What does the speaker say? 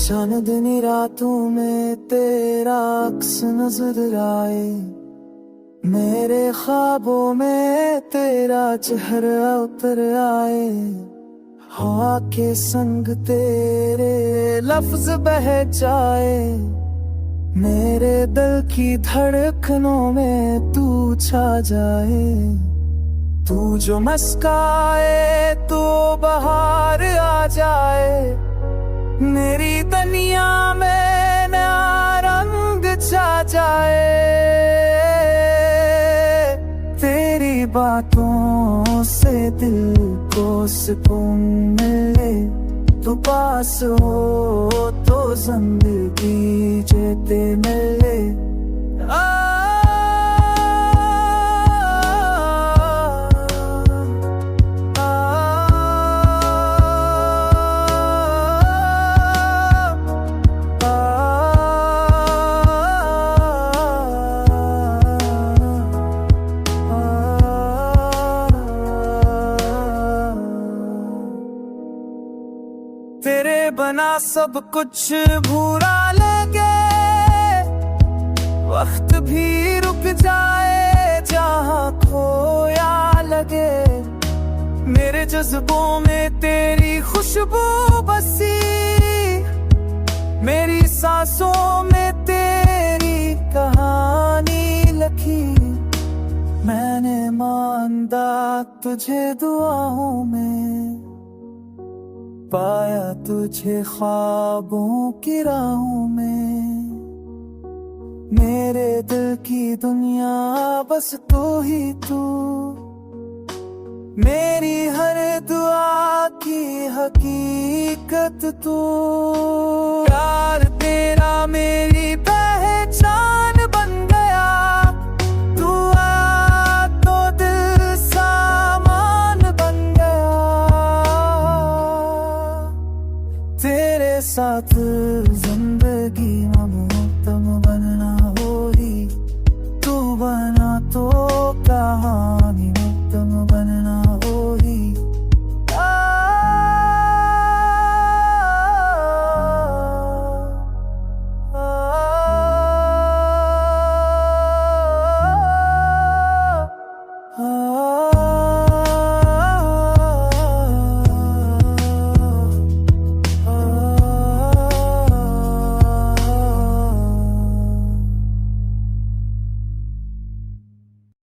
चांदनी रातों में तेरा अक्स नजर आए, मेरे ख्वाबों में तेरा चेहरा उतर आए। हवा के संग तेरे लफ्ज बह जाए, मेरे दिल की धड़कनों में तू छा जाए। तू जो मुस्काए तो बाहर आ जाए, मेरी दुनिया में नया रंग छा जाए। तेरी बातों से दिल को सुकून मिले, तू पास हो तो जिंदगी जीते मिले। तेरे बना सब कुछ भूरा लगे, वक्त भी रुक जाए जहाँ खोया लगे। मेरे जज्बों में तेरी खुशबू बसी, मेरी सांसों में तेरी कहानी लिखी। मैंने मांदा तुझे दुआओं में, पाया तुझे ख्वाबों की राहों में। मेरे दिल की दुनिया बस तू ही तू, मेरी हर दुआ की हकीकत तू। प्यार तेरा मेरे